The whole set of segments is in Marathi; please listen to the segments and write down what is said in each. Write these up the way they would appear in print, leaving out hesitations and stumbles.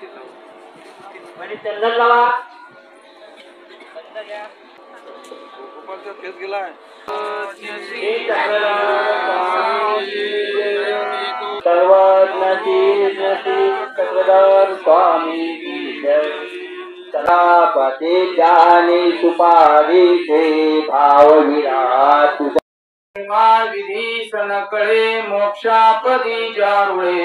आणि चंदन लावा. गोपालचा केस गेलाय. चक्रधर स्वामी की जय. सदापती ज्ञानी सुपारीचे भाव विराट विधी सनकळे मोक्षापदी जारुळे.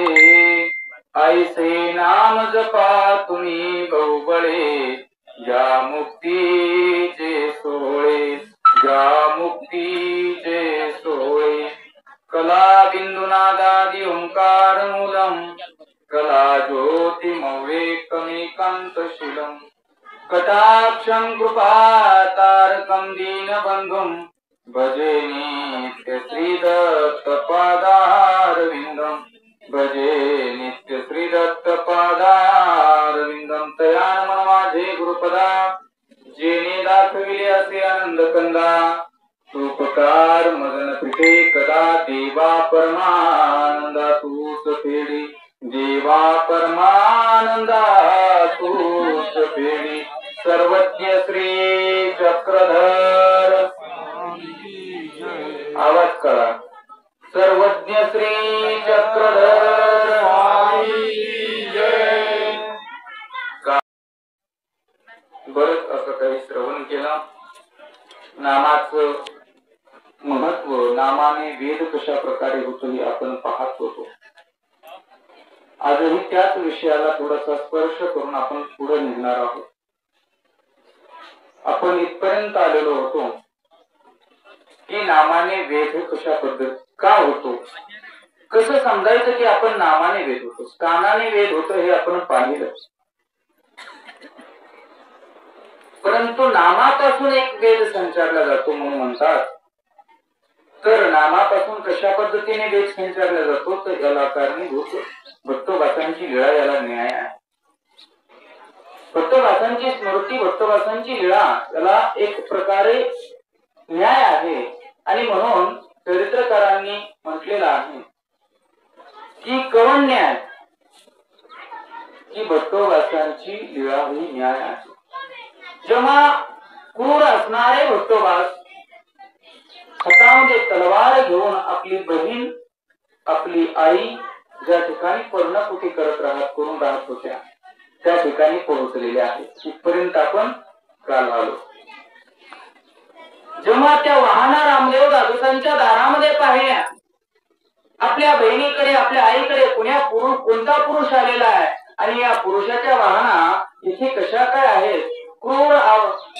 ऐसे नाम जपा तुम्ही बहुबळे. ज्या मुक्तीचे सोहळे ज्या मुक्तीचे सोहळे. कला बिंदुनादादि ओंकार मूलम. कला ज्योती मौलिकमेकांतशीलम. कटाक्षं कृपातारकं दीनबन्धुं. भजे नित्य श्रीदत्त पादारविन्दं. भजे नित्य श्रीदत्त पादारविन्दं. तया मन माझे गुरुपदा. जेने दाखविले असे आनंद कंदा. तूपकार मदन पिठे कदा. देवा परमानंदा तूच फेडी. देवा परमानंदा तूच फेडी. सर्वज्ञ श्री चक्रधर. आवाज करा. सर्वज्ञ श्री चक्रधर बरंच असं काही श्रवण केलं. नामाचं महत्व, नामाने वेद कशा प्रकारे होतो हे आपण पाहत होतो. आजही त्याच विषयाला थोडासा स्पर्श करून आपण पुढे निघणार आहोत. आपण इथपर्यंत आलेलो होतो की नामाने वेद कशा पद्धत का होतो, कसं समजायचं की आपण नामाने वेद होतो, कानाने वेद होतो हे आपण पाहिलं. परंतु नामापासून एक वेद संचारला जातो म्हणून म्हणतात. तर नामापासून कशा पद्धतीने वेद संचारला जातो तर याला कारणीभूत भट्टोबासांची लीळा याला न्याय आहे. भट्टोबासांची स्मृती, भट्टोबासांची लीळा याला एक प्रकारे न्याय आहे. आणि म्हणून चरित्रकारांनी म्हटलेलं आहे की कवन न्याय की भट्टोबासांची लीळा ही न्याय आहे. जेव्हा क्रूर असणारे भट्टोबास हातामध्ये तलवार घेऊन आपली बहीण, आपली आई ज्या ठिकाणी पर्णकुटी करून राहत होत्या त्या ठिकाणी पोहोचलेले आहे. इथपर्यंत आपण काल आलो. जेव्हा त्या वाहना रामदेव दादूसांच्या दारामध्ये पाहिल्या, आपल्या बहिणीकडे, आपल्या आईकडे कोणता पुरुष आलेला आहे आणि या पुरुषाच्या वाहना इथे कशा काय आहेत. क्रूर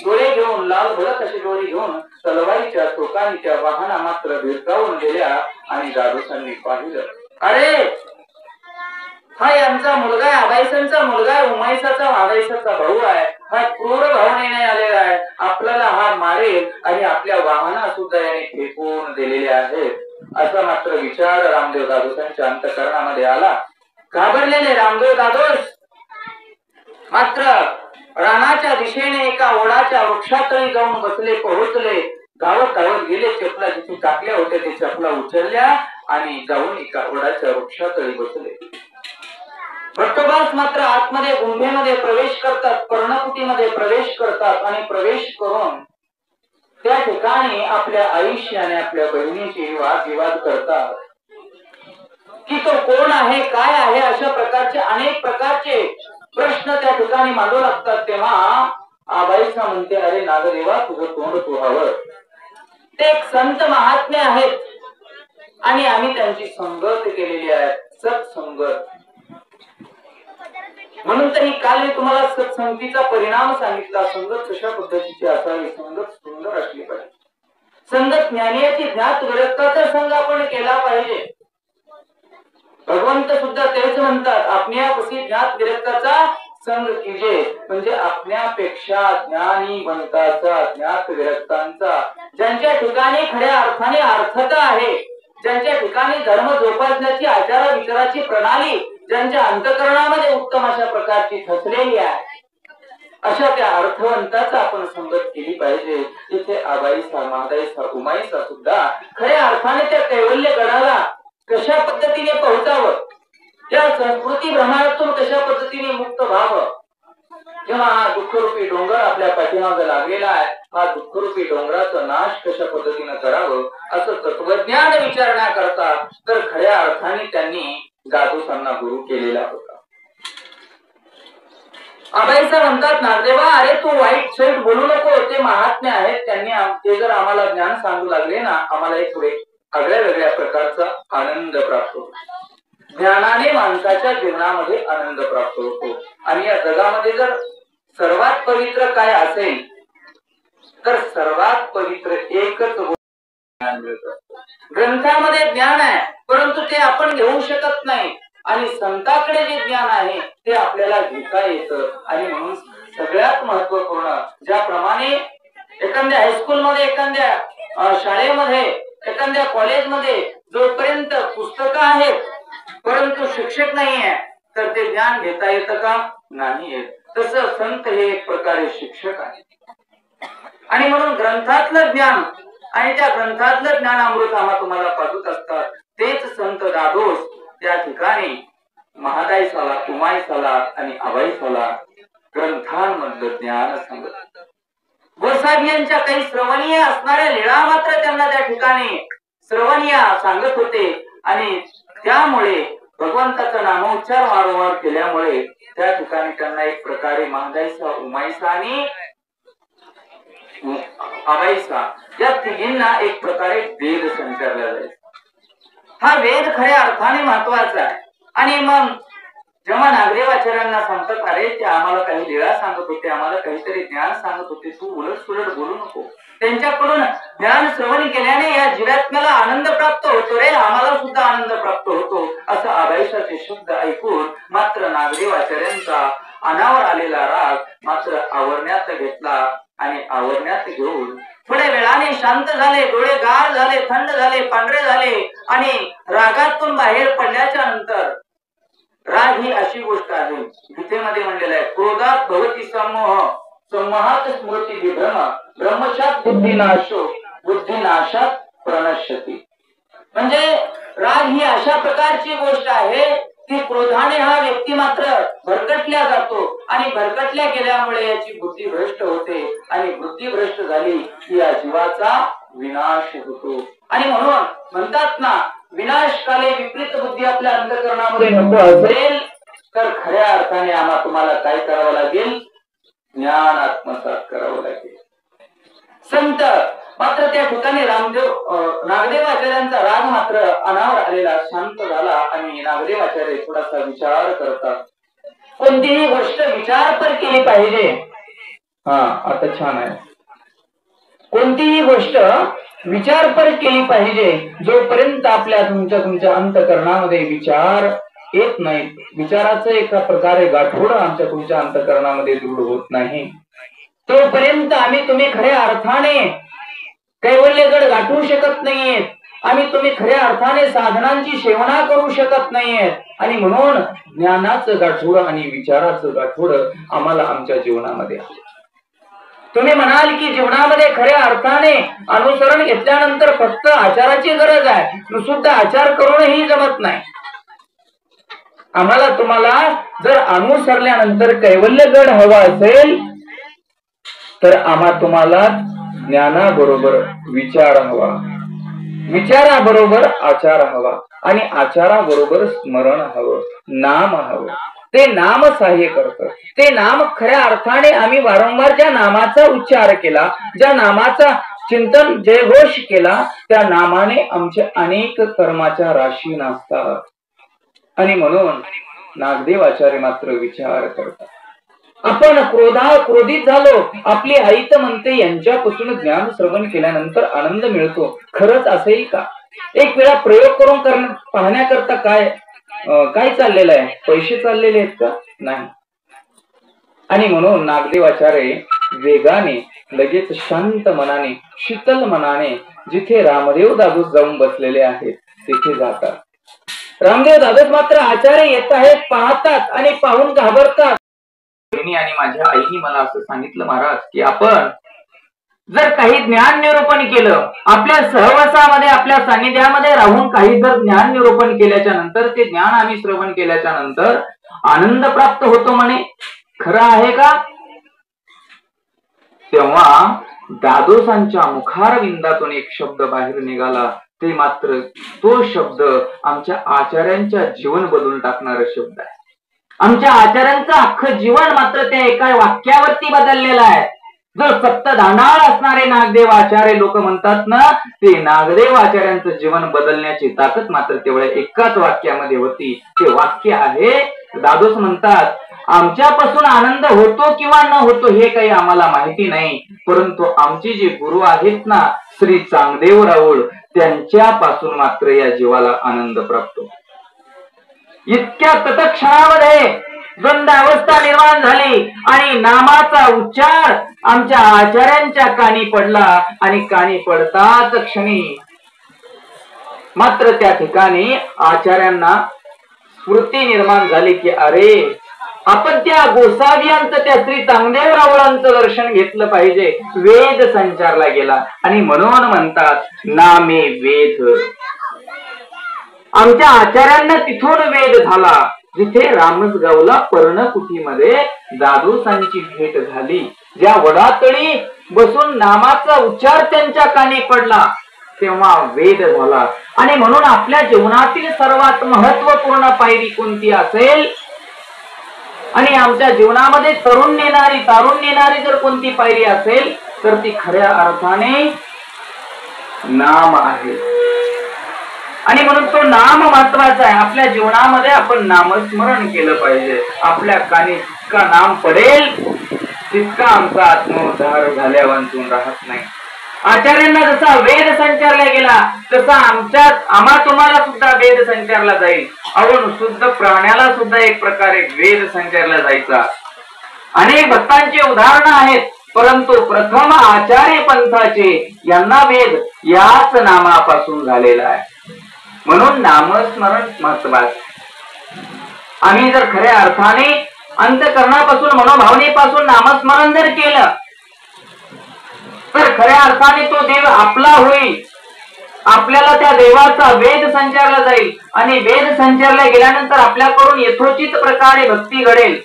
डोळे घेऊन, लाल भडक असे डोळे घेऊन तलवारीच्या टोकाने त्या वाहना मात्र भिरकावून गेल्या. आणि दादूसांनी पाहिलं, अरे हा यांचा मुलगा आहे, अभायसांचा मुलगा आहे, उमाईसाचा अभायसाचा भाऊ आहे. हा क्रूर भावनेने आलेला आहे, आपल्याला हा मारेल आणि आपल्या वाहना सुद्धा याने फेकून दिलेले आहेत. असा मात्र विचार रामदेव दादूसांच्या अंतःकरणामध्ये आला. घाबरलेले रामदेव दादूस मात्र रानाच्या दिशेने एका ओढाच्या वृक्षातळी जाऊन बसले, पोहोचले. धावत धावत गेले, चपला जिथे टाकल्या होत्या ते चपला उचलल्या आणि जाऊन एका ओढाच्या वृक्षातळी बसले. भट्टोबास मात्र आतमध्ये गुंफेमध्ये प्रवेश करतात, पर्णकुटीमध्ये प्रवेश करतात आणि प्रवेश करून त्या ठिकाणी आपल्या आईशी आणि आपल्या बहिणीशी वादविवाद करतात की तो कोण आहे, काय आहे. अशा प्रकारचे अनेक प्रकारचे प्रश्न त्या ठिकाणी मांडू लागतात. तेव्हा आबाईसा म्हणते, अरे नागदेवा तुझं तोंड तुहावर. ते एक संत महात्मे आहेत आणि आम्ही त्यांची संगत केलेली आहे, सत्संगत. म्हणून तरी काल मी तुम्हाला सत्संगतीचा परिणाम सांगितला. संगत कशा पद्धतीची असावी, संगत सुंदर असली पाहिजे. संगत ज्ञानीयाची ज्ञात विरक्ताचा संघ आपण केला पाहिजे. भगवंत सुद्धा तेच म्हणतात, आपण्यापाशी ज्ञात विरक्ताचा संग कीजे. म्हणजे आपल्यापेक्षा ज्ञानीवंताचा, ज्ञात विरक्तांचा, ज्यांच्या ठिकाणी खऱ्या अर्थाने अर्थता आहे, ज्यांच्या ठिकाणी धर्म जोपासण्याची आचार विचाराची प्रणाली ज्यांच्या अंतःकरणामध्ये उत्तम अशा प्रकारची ठसलेली आहे, अशा त्या अर्थवंताचा आपण संगत केली पाहिजे. तिथे आबाईसा, महादाईसा, उमाईसा सुद्धा खऱ्या अर्थाने त्या कैवल्य गडाला कशा पद्धतीने पोहोचावं, त्या संस्कृती भ्रमणातून कशा पद्धतीने पद्धतीने मुक्त व्हावं, जेव्हा हा दुःखरूपी डोंगर आपल्या पाठीमागे लागलेला आहे, हा दुःखरूपी डोंगराचा नाश कशा पद्धतीने करावं असं तत्वज्ञान विचारणा करतात. तर खऱ्या अर्थाने त्यांनी दादूसांना गुरु केलेला होता. आबाईसा म्हणतात, नागदेवा अरे तू वाईट सैट बोलू नको, ते महात्मे आहेत, त्यांनी ते जर आम्हाला ज्ञान सांगू लागले ना, आम्हाला एक थोडे आगळ्या वेगळ्या प्रकारचा आनंद प्राप्त होतो. ज्ञानाने माणसाच्या जीवनामध्ये आनंद प्राप्त होतो. आणि या जगामध्ये जर सर्वात पवित्र काय असेल तर सर्वात पवित्र एकच ज्ञान मिळतं. ग्रंथामध्ये ज्ञान आहे, परंतु ते आपण घेऊ शकत नाही. आणि संतांकडे जे ज्ञान आहे ते आपल्याला घेता येतं. आणि म्हणून सगळ्यात महत्वपूर्ण, ज्याप्रमाणे एखाद्या हायस्कूलमध्ये, एखाद्या शाळेमध्ये, एखाद्या कॉलेजमध्ये जोपर्यंत पुस्तकं आहेत परंतु शिक्षक नाही आहे तर ते ज्ञान घेता येतं का? नाही येत. तसं संत हे एक प्रकारे शिक्षक आहे. आणि म्हणून ग्रंथातलं ज्ञान आणि त्या ग्रंथातलं ज्ञानामृत आम्हा तुम्हाला पाजत असतात. तेच संत दादोस त्या ठिकाणी महादाईसाला, उमाईसाला आणि आबाईसाला ग्रंथांमधलं ज्ञान सांगत. गोसावी यांच्या काही श्रवणीय असणाऱ्या लीळा मात्र त्यांना त्या ठिकाणी श्रवणीय सांगत होते. आणि त्यामुळे भगवंताचा नामोच्चार वारंवार केल्यामुळे त्या ठिकाणी त्यांना एक प्रकारे महादाईसा, उमाईसा आणि आबाईसा या तिघींना एक प्रकारे वेद संचारला जायचा. हा वेद खऱ्या अर्थाने महत्वाचा आहे. आणि मग जेव्हा नागदेवाचार्यांना सांगतात, अरे ते आम्हाला काही लीळा सांगत होते, आम्हाला काहीतरी ज्ञान सांगत होते, तू उलट सुलट बोलू नको. त्यांच्याकडून ज्ञान श्रवण केल्याने या जीवात्म्याला आनंद प्राप्त होतो रे, आम्हाला सुद्धा आनंद प्राप्त होतो. असं आबाईसाचे शब्द ऐकून मात्र नागदेवाचार्यांचा अनावर आलेला राग मात्र आवरण्यात घेतला. आणि आवरण्यात घेऊन थोड्या वेळाने शांत झाले, डोळे गार झाले, थंड झाले, पांढरे झाले. आणि रागातून बाहेर पडल्याच्या नंतर, राग ही अशी गोष्ट आहे, गीतेमध्ये म्हणलेलं आहे, क्रोधात भवती समोह, संमोहात स्मृती विभ्रम, ब्रह्मशात बुद्धिनाशो, बुद्धिनाशात प्रणश्यती. म्हणजे राग ही अशा प्रकारची गोष्ट आहे की क्रोधाने हा व्यक्ती मात्र भरकटल्या जातो. आणि भरकटल्या गेल्यामुळे याची बुद्धी भ्रष्ट होते. आणि बुद्धी भ्रष्ट झाली की या जीवाचा विनाश होतो. आणि म्हणून म्हणतात ना, विनाशकाले विपरीत बुद्धी आपल्या अंतःकरणामध्ये नको असेल तर खऱ्या अर्थाने आम्हाला तुम्हाला काय करावं लागेल? ज्ञान आत्मसात करावं लागेल. संत मात्र त्या ठिकाणी नागदेवाचार्यांचा राग मात्र अनावर आलेला शांत झाला. आणि नागदेवाचार्य थोडासा विचार करतात. कोणतीही गोष्ट विचारपर केली पाहिजे. हा आता छान आहे. कोणतीही गोष्ट विचारपर केली पाहिजे. जोपर्यंत आपल्या तुमच्या अंतःकरणामध्ये विचार येत नाही, विचाराचं एका प्रकारे गाठोडं आमच्या तुमच्या अंतःकरणामध्ये दृढ होत नाही, तोपर्यंत आम्ही तुम्ही खऱ्या अर्थाने कैवल्यगड गाठवू शकत नाहीयेत. आम्ही तुम्ही खऱ्या अर्थाने साधनांची सेवना करू शकत नाहीयेत. आणि म्हणून ज्ञानाचं गाठोडं आणि विचाराचं गाठोडं आम्हाला आमच्या जीवनामध्ये आहे. तुम्ही म्हणाल की जीवनामध्ये खऱ्या अर्थाने अनुसरण घेतल्यानंतर फक्त आचाराची गरज आहे, नुसुद्धा आचार करूनही जमत नाही. आम्हाला तुम्हाला जर अनुसरल्यानंतर कैवल्यगड हवा असेल तर आम्हा तुम्हाला ज्ञानाबरोबर विचार हवा, विचाराबरोबर आचार हवा आणि आचाराबरोबर स्मरण हवं, नाम हवं. ते नाम सहाय्य करतं. ते नाम खऱ्या अर्थाने आम्ही वारंवार ज्या नामाचा उच्चार केला, ज्या नामाचा चिंतन जयघोष केला, त्या नामाने आमचे अनेक कर्माच्या राशी नासतात. आणि म्हणून नागदेवाचार्य मात्र विचार करतात. आपण क्रोधित झालो, आपली आई तर म्हणते यांच्यापासून ज्ञान श्रवण केल्यानंतर आनंद मिळतो, खरंच असेल का? एक वेळा प्रयोग करून पाहण्याकरता काय चाललेलं आहे? पैसे चाललेले आहेत का? नाही. आणि म्हणून नागदेवाचार्य वेगाने लगेच शांत मनाने, शीतल मनाने जिथे रामदेव दादोस जाऊन बसलेले आहेत तिथे जातात. रामदेव दादोस मात्र आचार्य येत आहेत, पाहतात आणि पाहून घाबरतात. आणि माझ्या आईने मला असं सांगितलं महाराज की आपण जर काही ज्ञान निरूपण केलं, आपल्या सहवासामध्ये आपल्या सानिध्यामध्ये राहून काही जर ज्ञान निरूपण केल्याच्या नंतर, ते ज्ञान आम्ही श्रवण केल्याच्या नंतर आनंद प्राप्त होतो म्हणे, खरं आहे का? तेव्हा दादोसांच्या मुखारविंदातून एक शब्द बाहेर निघाला, ते मात्र तो शब्द आमच्या आचार्यांच्या जीवन बदलून टाकणारा शब्द आहे. आमच्या आचार्यांचं अख्खं जीवन मात्र त्या एका वाक्यावरती बदललेलं आहे. जो सप्तधानाळ असणारे नागदेव आचार्य लोक म्हणतात ना, ते नागदेव आचार्यांचं जीवन बदलण्याची ताकद मात्र तेवढ्या एकाच वाक्यामध्ये होती. ते वाक्य आहे, दादोस म्हणतात, आमच्यापासून आनंद होतो किंवा न होतो हे काही आम्हाला माहिती नाही, परंतु आमचे जे गुरु आहेत ना श्री चांगदेव राऊळ, त्यांच्यापासून मात्र या जीवाला आनंद प्राप्त होतो. इतक्या तत्क्षणामध्ये द्वंद्वावस्था निर्माण झाली आणि नामाचा उच्चार आमच्या आचार्यांच्या कानी पडला आणि कानी पडताच क्षणी मात्र त्या ठिकाणी आचार्यांना स्फूर्ती निर्माण झाली की अरे, आपण त्या गोसावियांचं, त्या श्री चांगदेव राऊळांचं दर्शन घेतलं पाहिजे. वेद संचारला गेला आणि म्हणून म्हणतात नामे वेद. आमच्या आचार्यांना तिथून वेद झाला, जिथे रामसगावला पर्णकुटीमध्ये दादोसांची भेट झाली. ज्या वडातळी बसून नामाचा उच्चार त्यांच्या कानी पडला, तेव्हा वेद झाला. आणि म्हणून आपल्या जीवनातील सर्वात महत्वपूर्ण पायरी कोणती असेल, आणि आमच्या जीवनामध्ये तारुण्य नेणारी जर कोणती पायरी असेल, तर ती खऱ्या अर्थाने नाम आहे. आणि म्हणून तो नाम महत्वाचा आहे. आपल्या जीवनामध्ये आपण नामस्मरण केलं पाहिजे. आपल्या कानी जितका नाम पडेल तितका आमचा आत्मोद्धार झाल्यावांतून राहत नाही. आचार्यांना जसा वेद संचारला गेला, तसा आम्हा तुम्हाला सुद्धा वेद संचारला जाईल. अवण शुद्ध प्राण्याला सुद्धा एक प्रकारे वेद संचारला जायचा. अनेक भक्तांची उदाहरणं आहेत, परंतु प्रथम आचार्य पंथाचे यांना वेद याच नामापासून झालेला आहे. म्हणून नामस्मरण महत्वाचं. आम्ही जर खऱ्या अर्थाने अंतःकरणापासून, मनोभावनेपासून नामस्मरण जर केलं, तर खऱ्या अर्थाने तो देव आपला होईल. आपल्याला त्या देवाचा वेद संचारला जाईल आणि वेद संचारला गेल्यानंतर आपल्याकडून यथोचित प्रकारे भक्ती घडेल.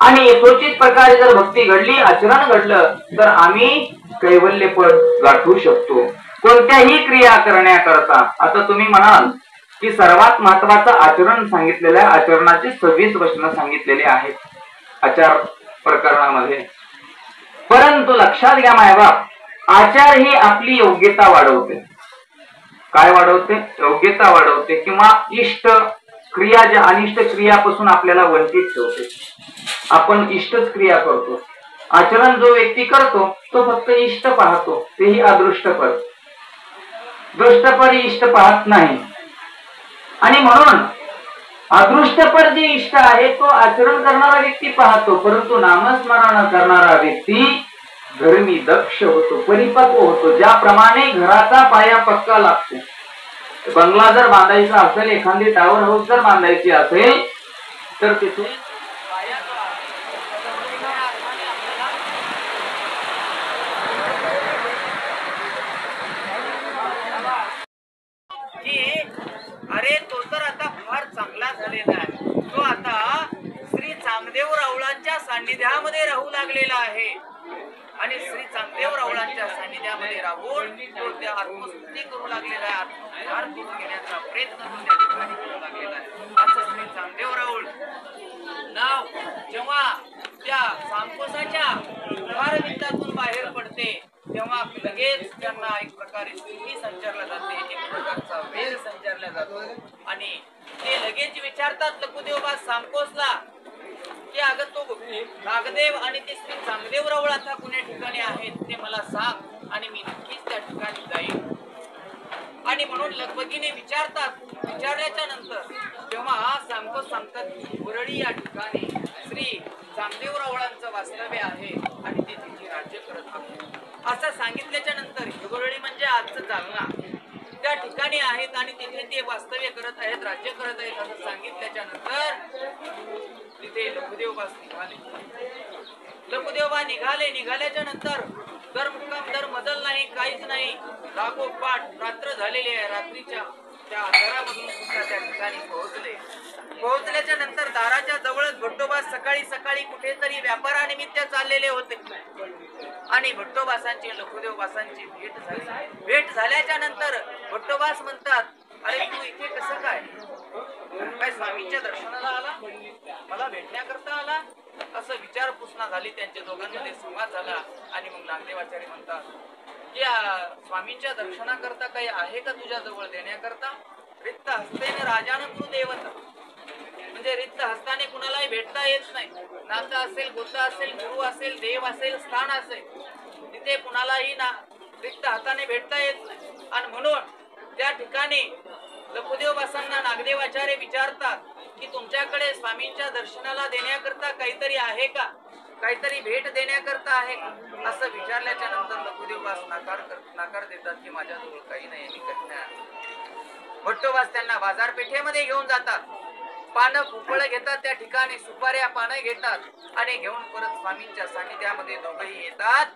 आणि यथोचित प्रकारे जर भक्ती घडली, आचरण घडलं, तर आम्ही कैवल्यपद गाठू शकतो कोणत्याही क्रिया करण्याकरता. आता तुम्ही म्हणाल की सर्वात महत्वाचं आचरण सांगितलेलं आहे, आचरणाचे 26 वचन सांगितलेले आहेत आचार प्रकरणामध्ये. परंतु लक्षात घ्या मायबाप, आचार ही आपली योग्यता वाढवते. काय वाढवते? योग्यता वाढवते, किंवा इष्ट क्रिया, ज्या अनिष्ट क्रियापासून आपल्याला वंचित ठेवते. आपण इष्टच क्रिया करतो. आचरण जो व्यक्ती करतो तो फक्त इष्ट पाहतो, तेही अदृष्टपर. दृष्टपर इष्ट पाहत नाही. आणि म्हणून अदृष्टपर जे इष्ट आहे तो आचरण करणारा व्यक्ती पाहतो, परंतु नामस्मरण करणारा व्यक्ती धर्मी दक्ष होतो, परिपक्व होतो. ज्याप्रमाणे घराचा पाया पक्का लागतो. बंगला जर बांधायचा असेल, एखादी टावर हाऊस जर बांधायची असेल, तर तिथे अरे तो तर आता फार चांगला झालेला आहे. तो आता श्री चांगदेव राऊळांच्या सान्निध्यामध्ये राहू लागलेला आहे. आणि श्री चांगदेव राऊळांच्या सान्निध्यामध्ये राहून तो त्या आत्मस्तुती करू लागलेला आहे. आत्मोद्धार करून घेण्याचा प्रयत्न तो त्या ठिकाणी करू लागलेला आहे. असं श्री चांगदेव राऊळ नाव जेव्हा त्या सांकोसाच्या मुखारविंदातून बाहेर पडते, तेव्हा लगेच त्यांना एक प्रकारे स्तुती संचारला जाते, एक प्रकारचा वेद संचारला जातो. आणि ते लगेच विचारतात लकुदेवबा सांकोसला की अगं तो नागदेव आणि ते श्री चांगदेव राऊळ आता कुण्या ठिकाणी आहेत ते मला सांग, आणि मी नक्कीच त्या ठिकाणी जाईन. आणि म्हणून लगबगीने विचारतात. विचारल्याच्या नंतर तेव्हा सांकोस सांगतात की वरळी या ठिकाणी श्री चांगदेव राऊळांचं वास्तव्य आहे आणि ते तिथे राज्य करत आहेत असं सांगितल्याच्या नंतर, हिवरळी म्हणजे आजचं जालना, त्या ठिकाणी आहेत आणि तिथे ते वास्तव्य करत आहेत, राज्य करत आहेत असं सांगितल्याच्या नंतर तिथे लकुदेवबास निघाले. लकुदेवबा निघाल्याच्या नंतर दर मुक्काम दर मजल नाही, काहीच नाही. लागोपाठ रात्र झालेली आहे. रात्रीच्या त्या अंधारामधून सुद्धा त्या ठिकाणी पोहोचले. पोहोचल्याच्या नंतर दाराच्या जवळच भट्टोबा सकाळी सकाळी कुठेतरी व्यापारानिमित्त चाललेले होते आणि भट्टोबासांची लखुदेवबासांची भेट झाली. भेट झाल्याच्या नंतर भट्टोबास म्हणतात, अरे तू इथे कसं काय स्वामींच्या दर्शनाला आला, मला भेटण्याकरता आला? असं विचारपूसना झाली. त्यांच्या दोघांमध्ये संवाद झाला आणि मग नागदेवाचार्य म्हणतात की स्वामींच्या दर्शनाकरता काही आहे का तुझ्या जवळ देण्याकरता? रिक्त हस्तेने राजानं गुरु देवता, म्हणजे रिक्त हस्ताने कुणालाही भेटता येत नाही. नाता असेल, गोता असेल, गुरु असेल, देव असेल, स्थान असेल, तिथे कुणालाही ना रिक्त हाताने भेटता येत नाही. आणि म्हणून त्या ठिकाणी लखुदेवबासांना नागदेवाचार्य विचारतात की तुमच्याकडे स्वामींच्या दर्शनाला देण्याकरता काहीतरी आहे का, काहीतरी भेट देण्याकरता आहे का? असं विचारल्याच्या नंतर लखुदेवबास नाकार देतात की माझ्याजवळ काही नाही, मी काही नाही. भट्टोबास त्यांना बाजारपेठेमध्ये घेऊन जातात. पानं फुफळ घेतात, त्या ठिकाणी सुपाऱ्या पानं घेतात आणि घेऊन परत स्वामींच्या सानिध्यामध्ये दोघेही येतात.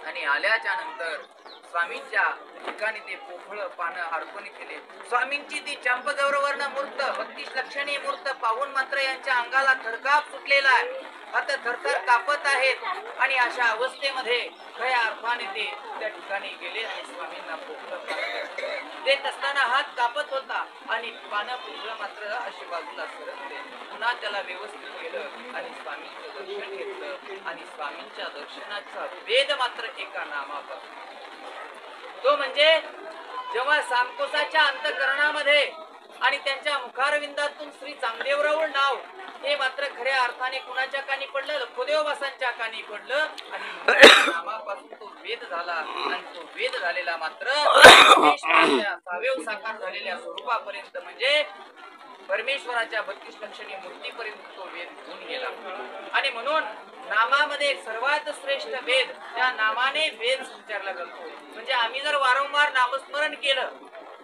आणि आल्याच्या नंतर स्वामींच्या ठिकाणी ते पोफळ पानं अर्पण केले. स्वामींची ती चंपगौरवर्ण मूर्त, 32 लक्षणी मूर्त पाहून मात्र यांच्या अंगाला थरकाप सुटलेला आहे. हात थरथर कापत आहेत आणि अशा अवस्थेमध्ये खऱ्या अर्थाने ते त्या ठिकाणी गेले आणि स्वामींना पोफळ देत असताना हात कापत होता आणि पानं पोफळ मात्र अशी बाजूला सरकले. पुन्हा त्याला व्यवस्थित केलं आणि स्वामींचं दर्शन घेतलं आणि स्वामींच्या दर्शनाचा वेद मात्र एका नामापासून, तो म्हणजे जेव्हा सांकोसाच्या अंतःकरणामध्ये आणि त्यांच्या मुखारविंदातून श्री चांगदेवराव नाव हे मात्र खऱ्या अर्थाने कुणाच्या कानी पडलं? लखुदेवबासांच्या कानी पडलं आणि नामापासून तो वेद झाला. आणि तो वेद झालेला मात्र सावेव साकार झालेल्या स्वरूपापर्यंत, म्हणजे परमेश्वराच्या 32 लक्षणी मूर्तीपर्यंत तो वेद घेऊन गेला. आणि म्हणून नामामध्ये सर्वात श्रेष्ठ वेद, त्या नामाने वेद संचारला जातो. म्हणजे आम्ही जर वारंवार नामस्मरण केलं,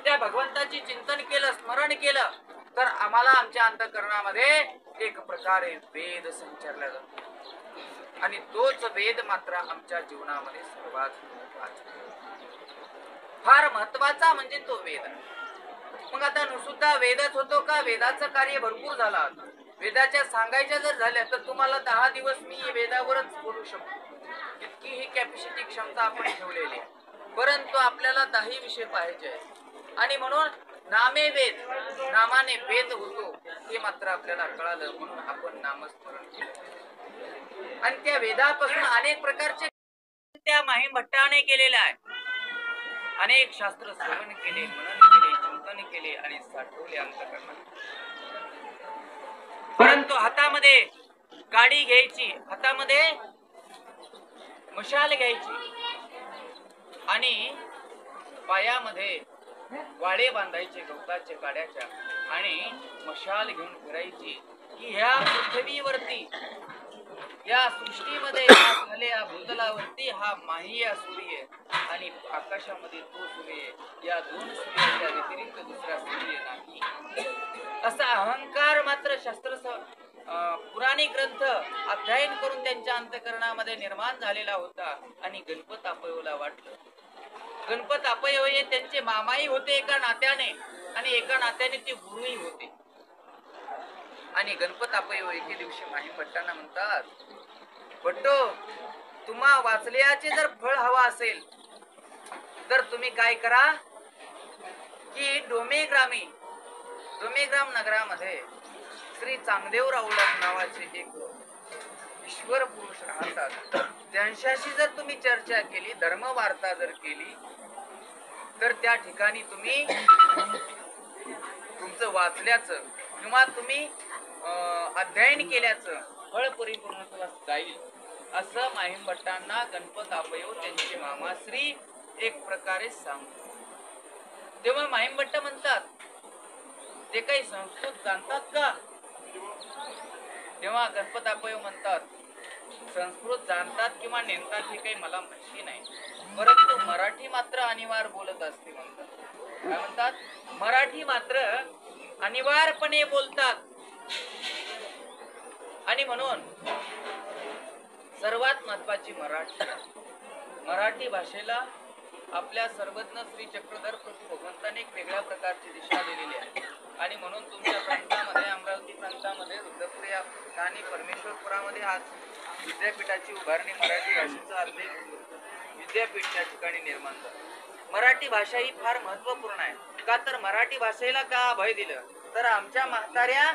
त्या भगवंताची चिंतन केलं, स्मरण केलं, तर आम्हाला आमच्या अंतःकरणामध्ये एक प्रकारे वेद संचारला जातो. आणि तोच वेद मात्र आमच्या जीवनामध्ये सर्वात फार महत्वाचा म्हणजे तो वेद. मग आता सुद्धा वेदच होतो का? वेदाचं कार्य भरपूर झाला. वेदाच्या सांगायच्या जर झाल्या तर तुम्हाला 10 दिवस मी वेदावरच बोलू शकतो, इतकी ही कॅपॅसिटी क्षमता आपण ठेवलेली आहे. परंतु आपल्याला 10 विषय पाहिजे आणि म्हणून नामे वेद, नामाने वेद होतो हे मात्र आपल्याला कळालं. म्हणून आपण नामस्मरण केलं आणि त्या वेदापासून अनेक प्रकारचे त्या माहीम भट्टाने केलेले आहे. अनेक शास्त्र श्रवण केले, मनन केले, चिंतन केले आणि साठवले अंतःकरणात. परंतु हातामध्ये गाडी घ्यायची, हातामध्ये मशाल घ्यायची आणि पायामध्ये वाळे बांधायचे गवताचे काड्याच्या आणि मशाल घेऊन फिरायची की ह्या पृथ्वीवरती, या सृष्टीमध्ये, या भूतलावरती हा माहिया सूर्य आणि आकाशामध्ये तो सूर्य, या 2 सूर्याच्या व्यतिरिक्त दुसरा सूर्य नाही, असा अहंकार मात्र शास्त्र पुराणी ग्रंथ अध्ययन करून त्यांच्या अंतःकरणामध्ये निर्माण झालेला होता. आणि गणपत अपयोला वाटलं. गणपत अपय हे त्यांचे मामाही होते एका नात्याने आणि एका नात्याने ते गुरुही होते. आणि गणपत अपय एके दिवशी माहीम भट्टांना म्हणतात, भट्टो, तुम्हा वाचल्याचे जर फळ हवा असेल तर तुम्ही काय करा की डोमेग्राम नगरामध्ये श्री चांगदेवराव नावाचे एक ईश्वर पुरुष राहतात. त्यांच्याशी जर तुम्ही चर्चा केली, धर्मवार्ता जर केली, तर त्या ठिकाणी तुम्ही तुमचं वाचल्याचं किंवा तुम्ही अध्ययन केल्याचं फळ परिपूर्णत्वास जाईल, असं माहीम भट्टांना गणपत अपयो त्यांचे मामाश्री एक प्रकारे सांगतो. तेव्हा माहीम भट्ट म्हणतात, ते काही संस्कृत जाणतात का? तेव्हा गणपत अपयो म्हणतात, संस्कृत जाणतात किंवा नेमतात हे काही मला माहिती नाही, परंतु मराठी मात्र अनिवार्य बोलत असते म्हणतात. काय म्हणतात? मराठी मात्र अनिवार्यपणे बोलतात. आणि म्हणून सर्वात महत्वाची मराठी भाषेला आपल्या सर्वज्ञ श्री चक्रधर प्रभू भगवंताने एक वेगळ्या प्रकारची दिशा दिलेली आहे. आणि म्हणून तुमच्या प्रांतामध्ये, अमरावती प्रांतामध्ये, रुद्रपूर या ठिकाणी, परमेश्वरपुरामध्ये आज विद्यापीठाची उभारणी, मराठी भाषेचं आर्थिक विद्यापीठ त्या ठिकाणी निर्माण झालं. मराठी भाषा ही फार महत्वपूर्ण आहे. का तर मराठी भाषेला का अभय दिलं तर आमच्या म्हाताऱ्या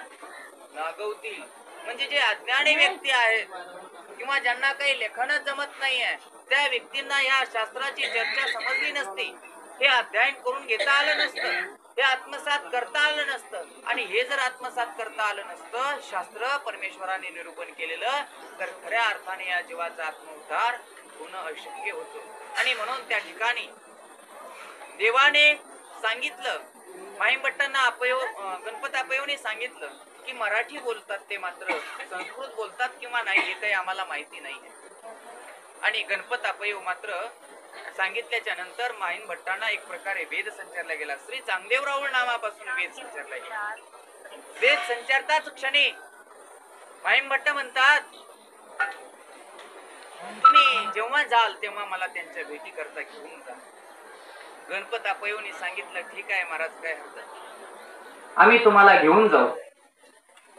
नागवतील, म्हणजे जे अज्ञानी व्यक्ती आहेत किंवा ज्यांना काही लेखनच जमत नाही आहे, त्या व्यक्तींना या शास्त्राची चर्चा समजली नसती, हे अध्ययन करून घेता आलं नसतं, हे आत्मसात करता आलं नसतं. आणि हे जर आत्मसात करता आलं नसतं, शास्त्र परमेश्वराने निरूपण केलेलं, तर खऱ्या अर्थाने या जीवाचा आत्मोद्धार होणं अशक्य होतं. आणि म्हणून त्या ठिकाणी देवाने सांगितलं, माईंभट्टांना गणपत अपयोने सांगितलं की मराठी बोलतात ते, मात्र संस्कृत बोलतात किंवा नाही हे काही आम्हाला माहिती नाही. आणि गणपत अपयो मात्र सांगितल्याच्या नंतर माहीन भट्टांना एक प्रकारे वेद संचारला गेला. श्री चांगदेव राऊळ नावापासून वेद संचारला गेला. वेद संचारताच क्षणी माहीन भट्ट म्हणतात, तुम्ही जेव्हा जाल तेव्हा मला त्यांच्या भेटी करता घेऊन जा. गणपत अपयोनी सांगितलं, ठीक आहे महाराज, काय हरकत, आम्ही तुम्हाला घेऊन जाऊ.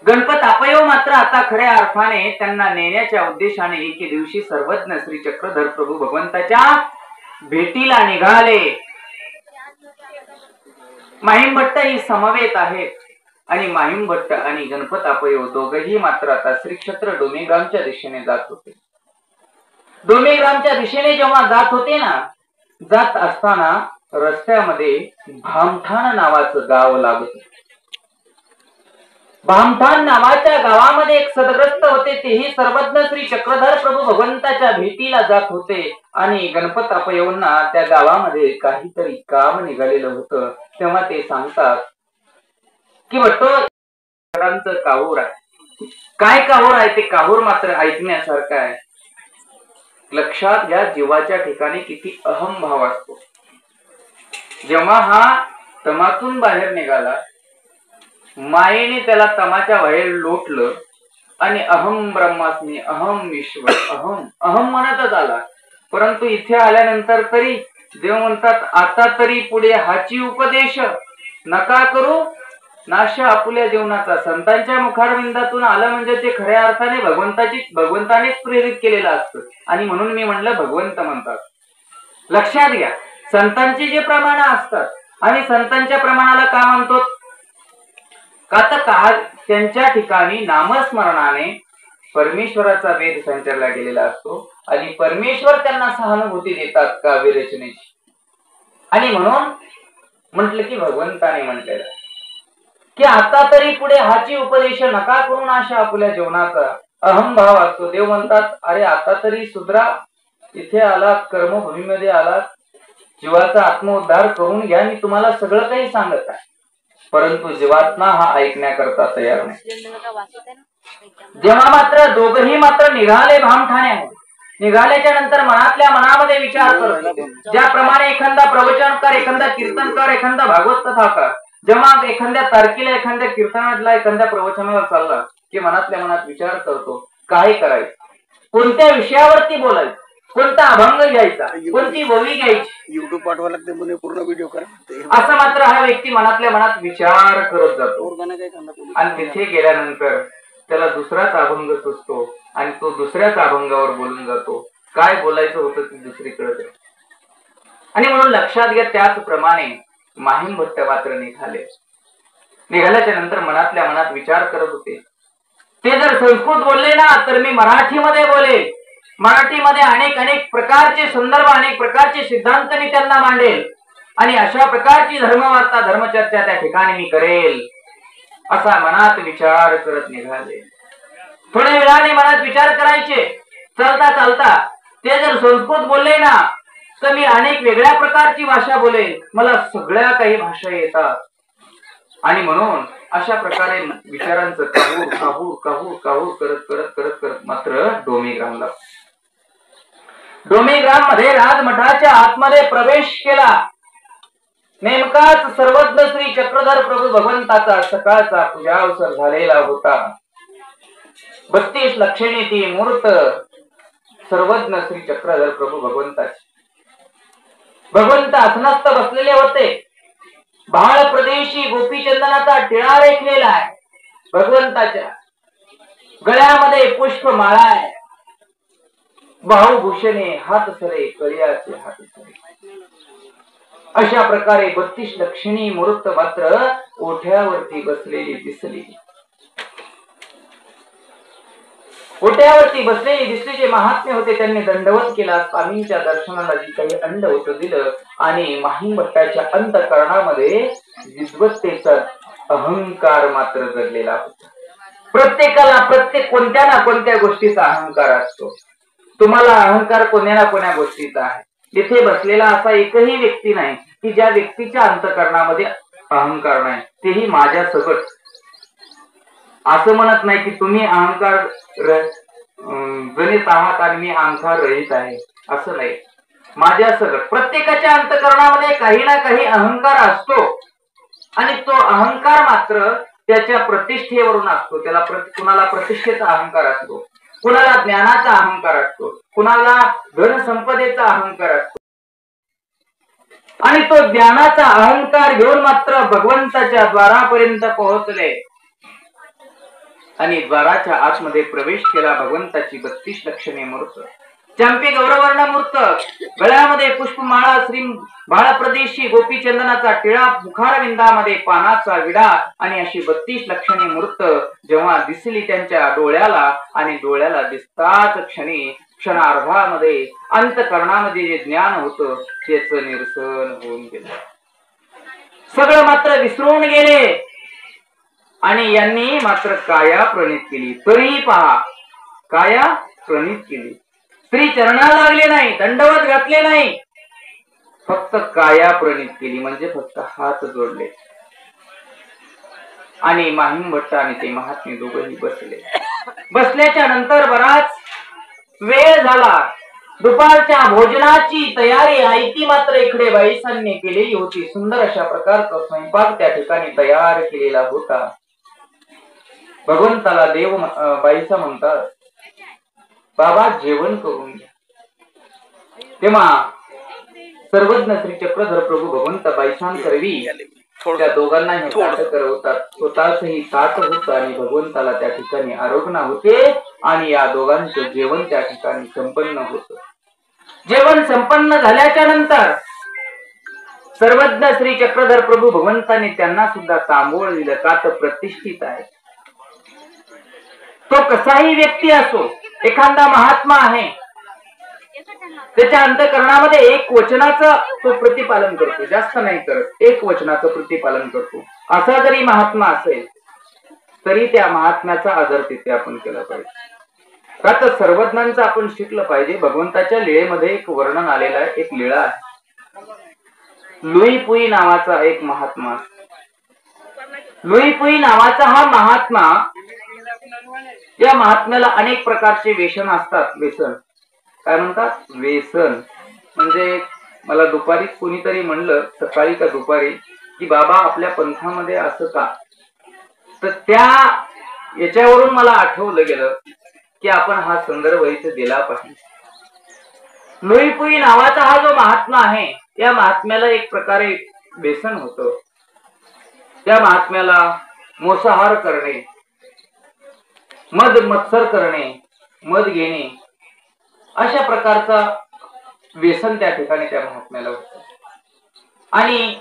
गणपत अपयो मात्र आता खऱ्या अर्थाने त्यांना नेण्याच्या उद्देशाने एके दिवशी सर्वज्ञ श्री चक्रधर प्रभू भगवंताच्या भेटीला निघाले. माहीमभट्ट ही समवेत आहेत आणि माहीमभट्ट आणि गणपत अपयो दोघेही मात्र आता श्री क्षेत्र डोमेग्रामच्या दिशेने जात होते. डोमेग्रामच्या दिशेने जेव्हा जात होते ना, जात असताना रस्त्यामध्ये भामठाण नावाचं गाव लागत. भामठाण नावाच्या गावामध्ये एक सदग्रस्त होते, तेही सर्वज्ञ श्री चक्रधर प्रभू भगवंताच्या भेटीला जात होते. आणि गणपत अपयोंना त्या गावामध्ये काहीतरी काम निघालेलं होतं. तेव्हा ते सांगतात की भट्टो काहूर आहे. काय काहूर आहे ते काहूर मात्र ऐकण्यासारखं आहे. लक्षात घ्या, जीवाच्या ठिकाणी किती अहम भाव असतो. जेव्हा हा तमातून बाहेर निघाला, मायेने त्याला तमाच्या बाहेर लोटलं आणि अहम ब्रह्मास्मी, अहम ईश्वर, अहम अहम म्हणतच आला. परंतु इथे आल्यानंतर तरी देव म्हणतात, आता तरी पुढे हाची उपदेश नका करू नाश आपुल्या जीवनाचा. संतांच्या मुखारविंदातून आलं म्हणजे ते खऱ्या अर्थाने भगवंतानेच प्रेरित केलेलं असतं. आणि म्हणून मी म्हणलं भगवंत म्हणतात. लक्षात घ्या, संतांची जे प्रमाण असतात, आणि संतांच्या प्रमाणाला का म्हणतो, का तर त्यांच्या ठिकाणी नामस्मरणाने परमेश्वराचा वेद संचारला गेलेला असतो आणि परमेश्वर त्यांना सहानुभूती देतात काव्य रचनेची. आणि म्हणून म्हटलं की भगवंताने म्हटलेलं की आता तरी पुढे हाची उपदेश नका करून अशा आपल्या जीवनाचा अहम भाव असतो. देव म्हणतात, अरे आता तरी सुधरा, इथे आलात, कर्मभूमीमध्ये आलात, जीवाचा आत्मोद्धार करून घ्या. मी तुम्हाला सगळं काही सांगत आहे, परंतु जीवात्मा हा ऐकण्याकरता तयार नाही. जेव्हा मात्र दोघही मात्र निघाले भामठाण्याहून, निघाल्याच्या नंतर मनातल्या मनामध्ये विचार करत, ज्याप्रमाणे एखादा प्रवचनकार, एखादा कीर्तनकार, एखादा भागवत कथाकार जेव्हा एखाद्या तारखेला एखाद्या कीर्तनातला एखाद्या प्रवचनाला चालला की मनातल्या मनात विचार करतो, काय करायचं, कोणत्या विषयावरती बोलायचं, कोणता अभंग घ्यायचा, कोणती ओवी घ्यायची, युट्यूब पाठवा लागते म्हणे, पूर्ण व्हिडिओ करा, असं मात्र हा व्यक्ती मनातल्या मनात विचार करत जातो. आणि तिथे गेल्यानंतर त्याला दुसराच अभंग सुचतो आणि तो दुसऱ्याच अभंगावर बोलून जातो. काय बोलायचं होतं ती दुसरीकडे. आणि म्हणून लक्षात घ्या, त्याचप्रमाणे माहीमभट्ट मात्र निघाल्याच्या नंतर मनातल्या मनात विचार करत होते, ते जर संस्कृत बोलले ना तर मी मराठीमध्ये बोलेल, मराठीमध्ये अनेक प्रकारचे संदर्भ, अनेक प्रकारचे सिद्धांत मी त्यांना मांडेल आणि अशा प्रकारची धर्मवार्ता, धर्मचर्चा त्या ठिकाणी मी करेल, असा मनात विचार करत निघाले. थोड्या वेळाने मनात विचार करायचे, चालता चालता ते जर संस्कृत बोलले ना तर मी अनेक वेगळ्या प्रकारची भाषा बोलेल, मला सगळ्या काही भाषा येतात. आणि म्हणून अशा प्रकारे विचारांचं काहूर काहूर काहूर काहूर करत करत करत करत मात्र डोमेग्रामला, डोमेग्राम मध्ये राजमठाच्या आतमध्ये प्रवेश केला. नेमकाच सर्वज्ञ श्री चक्रधर प्रभू भगवंताचा सकाळचा पूजावसर झालेला होता. 32 लक्षणे ती मूर्त सर्वज्ञ श्री चक्रधर प्रभू भगवंताची भगवंत आसनस्थ बसलेले होते. बाळ प्रदेशी गोपीचंदनाचा टिळा रेखलेला आहे. भगवंताच्या गळ्यामध्ये पुष्पमाळा आहे. बाहुभूषणे हात सरे, कळियाचे हात सरे. अशा प्रकारे 32 लक्षणी मूर्त मात्र ओठ्यावरती बसलेली दिसली. ओट्यावरती बसलेली दिसली. जे महात्मे होते त्यांनी दंडवत केला. स्वामींच्या दर्शनाला जी काही अंड होतं दिलं आणि माहीमट्टाच्या अंतःकरणामध्ये विद्वत्तेचा अहंकार मात्र जडलेला होता. प्रत्येकाला प्रत्येक कोणत्या ना कोणत्या गोष्टीचा अहंकार असतो. तुम्हाला अहंकार कोण्या ना कोण्या गोष्टीचा आहे. तिथे बसलेला असा एकही व्यक्ती नाही की ज्या व्यक्तीच्या अंतःकरणामध्ये अहंकार नाही. तेही माझ्या सकट. असं म्हणत नाही की तुम्ही अहंकार गणित आहात आणि मी अहंकार रहित आहे, असं नाही. माझ्या सकट प्रत्येकाच्या अंतःकरणामध्ये काही ना काही अहंकार असतो आणि तो अहंकार मात्र त्याच्या प्रतिष्ठेवरून असतो. त्याला कुणाला प्रतिष्ठेचा अहंकार असतो, कुणाला ज्ञानाचा अहंकार असतो, कुणाला धनसंपदेचा अहंकार असतो. आणि तो ज्ञानाचा अहंकार घेऊन मात्र भगवंताच्या द्वारापर्यंत पोहोचले आणि द्वाराच्या आतमध्ये प्रवेश केला. भगवंताची 32 लक्षणे मूर्त, चंपी गौरवर्ण मूर्त, गळ्यामध्ये पुष्पमाळा, श्री बाळप्रदेशी गोपीचंदनाचा टिळा, मुखारविंदामध्ये पानाचा विडा आणि अशी 32 लक्षणे मूर्त जेव्हा दिसली त्यांच्या डोळ्याला आणि डोळ्याला दिसताच क्षणी क्षणार्धामध्ये अंतःकरणामध्ये जे ज्ञान होतं त्याचं निरसन होऊन गेलं. सगळं मात्र विसरून गेले आणि यांनी मात्र काया प्रणित केली. तरीही पहा, काया प्रणित केली. श्री चरणाला लागले नाही, दंडवत घातले नाही, फक्त काया प्रणित केली, म्हणजे फक्त हात जोडले. आणि माहीम भट्ट आणि ते महात्मे दोघंही बसले. बसल्याच्या नंतर बराच वेळ झाला. दुपारच्या भोजनाची तयारी आयती मात्र इकडे बाईसांनी केलेली होती. सुंदर अशा प्रकारचा स्वयंपाक त्या ठिकाणी तयार केलेला होता. भगवंताला देव बाईसा म्हणतात, बाबा जेवण करून घ्या. तेव्हा सर्वज्ञ श्री चक्रधर प्रभू भगवंत बाईसांकरवी त्या दोघांनाही ताट करवतात. स्वतःचही ताट होत आणि भगवंताला त्या ठिकाणी आरोग्य होते आणि या दोघांचं जेवण त्या ठिकाणी संपन्न होत. जेवण संपन्न झाल्याच्या नंतर सर्वज्ञ श्री चक्रधर प्रभू भगवंताने त्यांना सुद्धा तांबूळ दिलं. का तर प्रतिष्ठित आहे. तो कसाही व्यक्ती असो, एखादा महात्मा आहे, त्याच्या अंतःकरणामध्ये एक वचनाचं तो प्रतिपालन करतो, जास्त नाही करत, एक वचनाचं प्रतिपालन करतो. असा जरी महात्मा असेल तरी त्या महात्म्याचा आदर तिथे आपण केला पाहिजे. का तर सर्वज्ञांचं आपण शिकलं पाहिजे. भगवंताच्या लीळेमध्ये एक वर्णन आलेलं आहे, एक लीळा आहे. लुईपुई नावाचा एक महात्मा. लुईपुई नावाचा हा महात्मा, या महात्म्याला अनेक प्रकारचे व्यसन असतात. व्यसन काय म्हणतात? व्यसन म्हणजे मला दुपारी कोणीतरी म्हणलं, सकाळी का दुपारी, की बाबा आपल्या पंथामध्ये असं का, तर त्या याच्यावरून मला आठवलं गेलं की आपण हा संदर्भ इथे दिला पाहिजे. लुईपुई नावाचा हा जो महात्मा आहे, या महात्म्याला एक प्रकारे व्यसन होतं. त्या महात्म्याला मोसाहार करणे, मद मत्सर करणे, मद घेणे, अशा प्रकारचा व्यसन त्या ठिकाणी त्या महात्म्याला होतं. आणि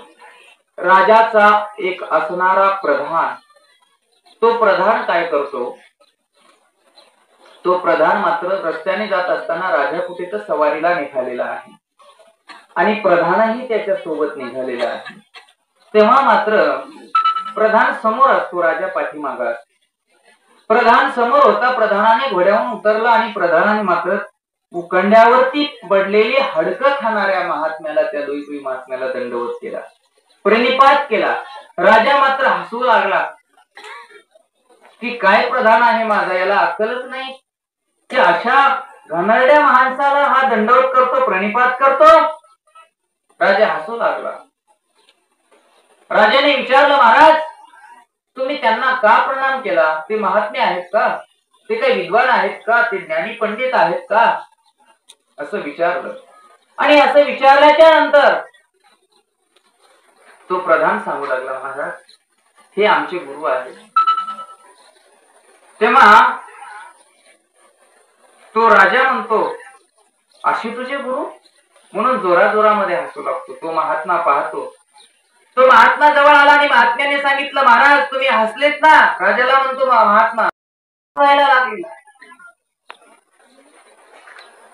राजाचा एक असणारा प्रधान, तो प्रधान काय करतो, तो प्रधान मात्र रस्त्याने जात असताना राजा कुठे तर सवारीला निघालेला आहे आणि प्रधानही त्याच्या सोबत निघालेला आहे. तेव्हा मात्र प्रधान समोर असतो, राजा पाठीमागा. प्रधान समोर होता, प्रधानाने घोड्यावरून उतरला आणि प्रधानाने मात्र उकंड्यावरती पडलेली हडकं खाणाऱ्या महात्म्याला, त्या लुईपुई महात्म्याला दंडवत केला, प्रणिपात केला. राजा मात्र हसू लागला की काय प्रधान आहे माझा, याला अक्कलच नाही की अशा घाणेरड्या माणसाला हा दंडवत करतो, प्रणिपात करतो. राजा हसू लागला. राजाने विचारलं, महाराज तुम्ही त्यांना का प्रणाम केला? ते महात्मे आहेत का? ते काही विद्वान आहेत का? ते ज्ञानी पंडित आहेत का? असं विचारलं. आणि असं विचारल्याच्या नंतर तो प्रधान सांगू लागला, महाराज हे आमचे गुरु आहेत. तेव्हा तो राजा म्हणतो, अशी तुझे गुरु? म्हणून जोराजोरामध्ये हसू लागतो. तो महात्मा पाहतो. तो महात्मा जवळ आला आणि महात्म्याने सांगितलं, महाराज तुम्ही हसलेत ना? राजाला म्हणतो महात्मा व्हायला लागला.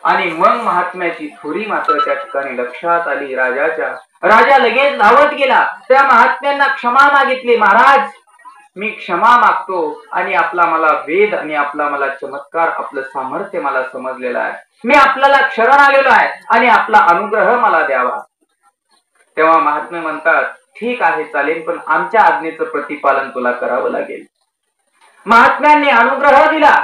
आणि मग महात्म्याची थोरी मात्र त्या ठिकाणी लक्षात आली राजाच्या. राजा लगेच धावत गेला, त्या महात्म्यांना क्षमा मागितली. महाराज मी क्षमा मागतो आणि आपला मला वेद आणि आपला मला चमत्कार, आपलं सामर्थ्य मला समजलेलं आहे. मी आपल्याला शरण आलेलो आहे आणि आपला अनुग्रह मला द्यावा. तेव्हा महात्मे म्हणतात, ठीक आहे चालेल, पण आमच्या आज्ञेचं प्रतिपालन तुला करावं लागेल. महात्म्यांनी अनुग्रह दिला.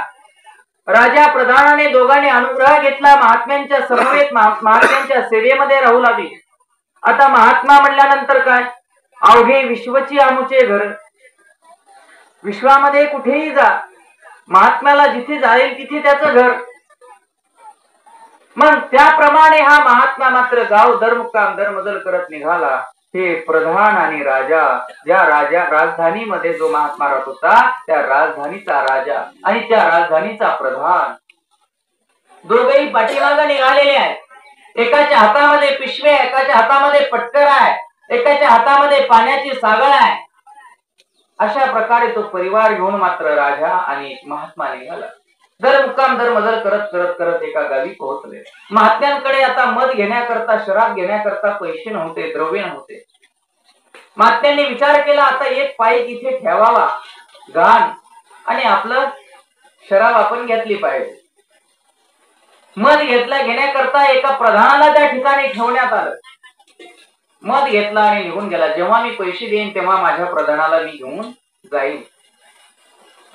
राजा प्रधानाने दोघांनी अनुग्रह घेतला. महात्म्यांच्या समवेत महात्म्यांच्या सेवेमध्ये राहू लागले. आता महात्मा म्हणल्यानंतर काय, अवघे विश्वची आमुचे घर. विश्वामध्ये कुठेही जा, महात्म्याला जिथे जाईल तिथे त्याचं घर. मग त्याप्रमाणे हा महात्मा मात्र गाव धर्मकाम धर्मदल करत निघाला. हे प्रधान आणि राजा, ज्या राजधानीमध्ये जो महात्मा राहत होता त्या राजधानीचा राजा आणि त्या राजधानीचा प्रधान दोघेही पाठीमागे निघालेले आहेत. एकाच्या हातामध्ये पिशवे, एकाच्या हातामध्ये पटकर आहे, एकाच्या हातामध्ये पाण्याची सागळ आहे. अशा प्रकारे तो परिवार घेऊन मात्र राजा आणि महात्मा निघाला. धर्मकाम धर्मदल करत करत करत एका गावी पोहोचले. महात्म्यांकडे आता मध घेण्याकरता, शराब घेण्याकरता पैसे नव्हते, द्रव्य नव्हते. महात्म्यांनी विचार केला, आता एक पायी तिथे ठेवावा घाण आणि आपलं शराब आपण घेतली पाहिजे. मध घेण्याकरता एका प्रधानाला त्या ठिकाणी ठेवण्यात आलं. मध घेतला आणि निघून गेला. जेव्हा मी पैसे देईन तेव्हा माझ्या प्रधानाला मी घेऊन जाईन.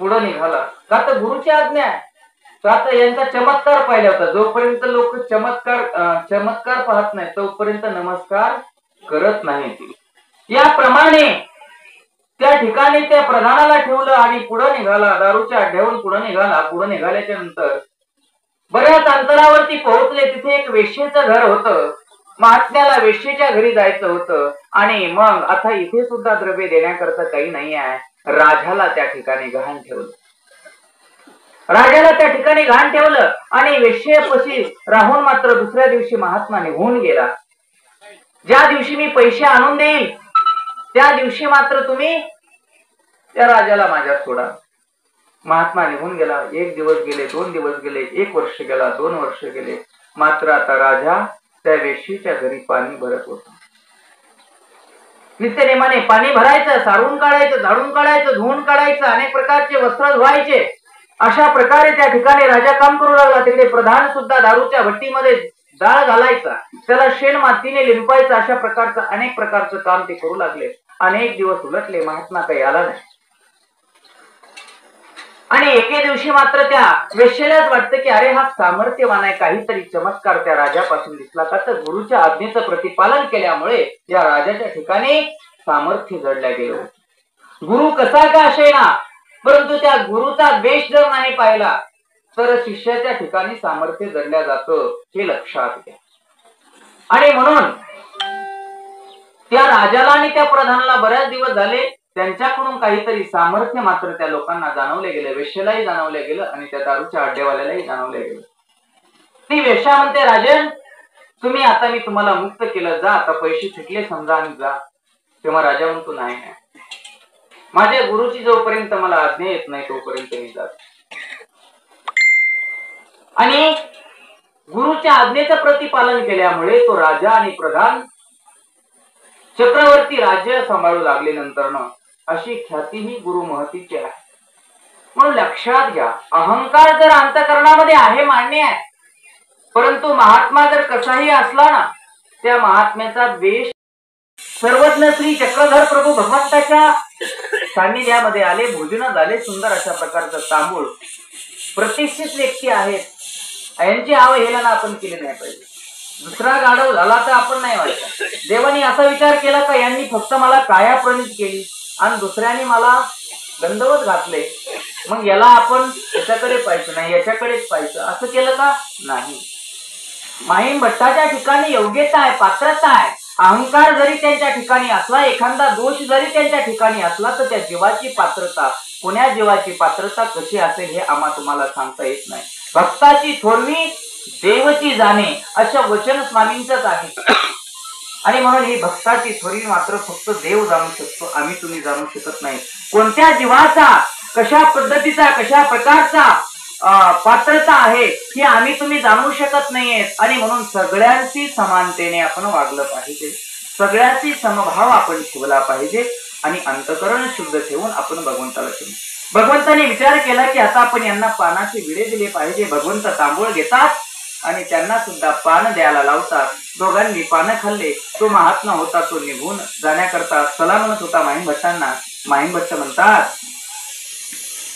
पुढे निघाला. का तर गुरुची आज्ञा आहे. तर आता यांचा चमत्कार पाहिला होता. जोपर्यंत लोक चमत्कार पाहत नाही तोपर्यंत नमस्कार करत नाहीत. याप्रमाणे त्या ठिकाणी त्या प्रधानाला ठेवलं आणि पुढे निघाला. दारूच्या अड्ड्यावरून पुढे निघाला. पुढे निघाल्याच्या नंतर बऱ्याच अंतरावरती पोहोचले. तिथे एक वेश्येचं घर होतं. महात्म्याला वेश्येच्या घरी जायचं होतं. आणि मग आता इथे सुद्धा द्रव्य देण्याकरता काही नाही आहे. राजाला त्या ठिकाणी गहाण ठेवलं. राजाला त्या ठिकाणी गहाण ठेवलं आणि वेश्येपाशी राहून मात्र दुसऱ्या दिवशी महात्मा निघून गेला. ज्या दिवशी मी पैसे आणून देईल त्या दिवशी मात्र तुम्ही त्या राजाला माझ्या सोडा. महात्मा निघून गेला. 1 दिवस गेले, 2 दिवस गेले, 1 वर्ष गेला, 2 वर्ष गेले. मात्र आता राजा त्या वेश्येच्या घरी पाणी भरत होता. नित्यनेमाने पाणी भरायचं, सारून काढायचं, झाडून काढायचं, धुवून काढायचं, अनेक प्रकारचे वस्त्र धुवायचे. अशा प्रकारे त्या ठिकाणी राजा काम करू लागला. तिकडे प्रधान सुद्धा दारूच्या भट्टीमध्ये डाळ घालायचा, त्याला शेण मातीने लिंपायचं. अशा प्रकारचं अनेक प्रकारचं काम ते करू लागले. अनेक दिवस उलटले. महात्मा काही आला नाही. आणि एके दिवशी मात्र त्या वेश्येलाच वाटतं की अरे हा सामर्थ्यवान आहे, काहीतरी चमत्कार त्या राजापासून दिसला. का तर गुरुच्या आज्ञेचं प्रतिपालन केल्यामुळे या राजाच्या ठिकाणी सामर्थ्य जडल्या गेलं. गुरु कसा का असेना, परंतु त्या गुरुचा द्वेष जर नाही पाहिला तर शिष्याच्या ठिकाणी सामर्थ्य जडल्या जातं, हे लक्षात घ्या. आणि म्हणून त्या राजाला आणि त्या प्रधानाला बऱ्याच दिवस झाले त्यांच्याकडून काहीतरी सामर्थ्य मात्र त्या लोकांना जाणवले गेले. वेश्येलाही जाणवले गेलं आणि त्या दारूच्या अड्डेवाल्यालाही जाणवले गेलं. ती वेश्या म्हणते, राजन तुम्ही आता मी तुम्हाला मुक्त केलं, जा आता पैसे थकले समजा आणि जा. तेव्हा राजा म्हणतो, नाही नाही, माझ्या गुरुची जोपर्यंत मला आज्ञा येत नाही तोपर्यंत मी जात. आणि गुरुच्या आज्ञेचं प्रतिपालन केल्यामुळे तो राजा आणि प्रधान चक्रवर्ती राज्य सांभाळू लागले. नंतर अशी ख्याती ही गुरु महतीची आहे. म्हणून लक्षात घ्या, अहंकार जर अंतःकरणामध्ये आहे मान्य आहे, परंतु महात्मा जर कसाही असला ना, त्या महात्म्याचा द्वेष सर्वज्ञ श्री चक्रधर प्रभू भगवंताच्या सान्निध्यामध्ये आले, भोजन झाले, सुंदर अशा प्रकारचं तांबूळ, प्रतिष्ठित व्यक्ती आहेत, यांची अवहेलना आपण केली नाही पाहिजे. दुसरा गाढव झाला तर आपण नाही व्हायचा. देवानी असा विचार केला का यांनी फक्त मला काया प्रणित केली आणि दुसऱ्याने मला दंडवत घातले, मग याला आपण याच्याकडे पाहायचं नाही, याच्याकडेच पाहायचं, असं केलं का? नाही. माहीम भट्टाच्या ठिकाणी योग्यता आहे, पात्रता आहे. अहंकार जरी त्यांच्या ठिकाणी असला, एखादा दोष जरी त्यांच्या ठिकाणी असला, तर त्या जीवाची पात्रता, कोण्या जीवाची पात्रता कशी असेल हे आम्हा तुम्हाला सांगता येत नाही. भक्ताची थोरवी देवची जाणे असं वचन स्वामींचंच आहे. आणि म्हणून ही भक्ताची थोरवी मात्र फक्त देव जाणू शकतो, आम्ही तुम्ही जाणू शकत नाही. कोणत्या जीवाचा, कशा पद्धतीचा, कशा प्रकारचा पात्रता आहे ही आम्ही तुम्ही जाणू शकत नाहीये. आणि म्हणून सगळ्यांशी समानतेने आपण वागलं पाहिजे, सगळ्यांशी समभाव आपण ठेवला पाहिजे आणि अंतकरण शुद्ध ठेवून आपण भगवंताला ठेवू. भगवंताने विचार केला की आता आपण यांना पानाचे विडे दिले पाहिजे. भगवंत तांबूळ घेतात आणि त्यांना सुद्धा पान द्यायला लावतात. दोघांनी पानं खाल्ले. तो महात्मा होता तो निघून जाण्याकरता चला म्हणत होता माहीम भट्टांना. माहीम भट्ट म्हणतात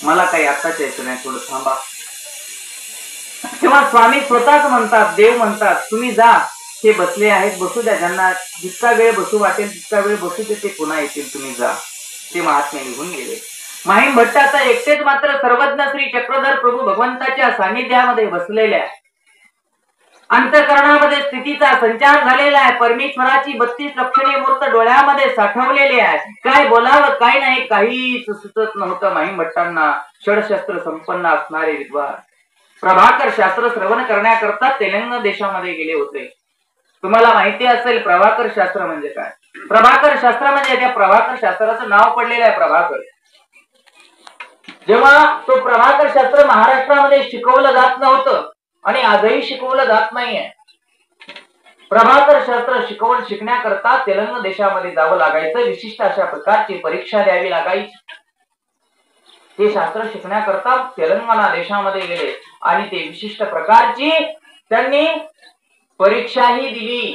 मला काही आत्ताच यायचं नाही, थोडं थांबा. तेव्हा स्वामी स्वतःच म्हणतात, देव म्हणतात तुम्ही जा, ते बसले आहेत बसू द्या, ज्यांना जितका वेळ बसू वाटेल तितका वेळ बसू दे, ते पुन्हा येतील, तुम्ही जा. ते महात्मे निघून गेले. माहीम भट्ट आता एकटेच मात्र सर्वज्ञ श्री चक्रधर प्रभू भगवंताच्या सानिध्यामध्ये बसलेल्या, अंतःकरणामध्ये स्थितीचा संचार झालेला आहे. परमेश्वराची 32 लक्षणे मूर्त डोळ्यामध्ये साठवलेली आहे. काय बोलावं काय नाही काही सुचत नव्हतं माहीम भट्टांना. षडशस्त्र संपन्न असणारे विद्वान प्रभाकर शास्त्र श्रवण करण्याकरता तेलंगणा देशामध्ये गेले होते. तुम्हाला माहिती असेल प्रभाकर शास्त्र म्हणजे काय. प्रभाकर शास्त्र म्हणजे त्या प्रभाकर शास्त्राचं नाव पडलेलं आहे प्रभाकर. जेव्हा तो प्रभाकर शास्त्र महाराष्ट्रामध्ये शिकवलं जात नव्हतं आणि आजही शिकवलं जात नाहीये. प्रभाकर शास्त्र शिकण्याकरता तेलंगणा देशामध्ये जावं लागायचं. विशिष्ट अशा प्रकारची परीक्षा द्यावी लागायची. ते शास्त्र शिकण्याकरता तेलंगणा देशामध्ये गेले आणि ते विशिष्ट प्रकारची त्यांनी परीक्षाही दिली.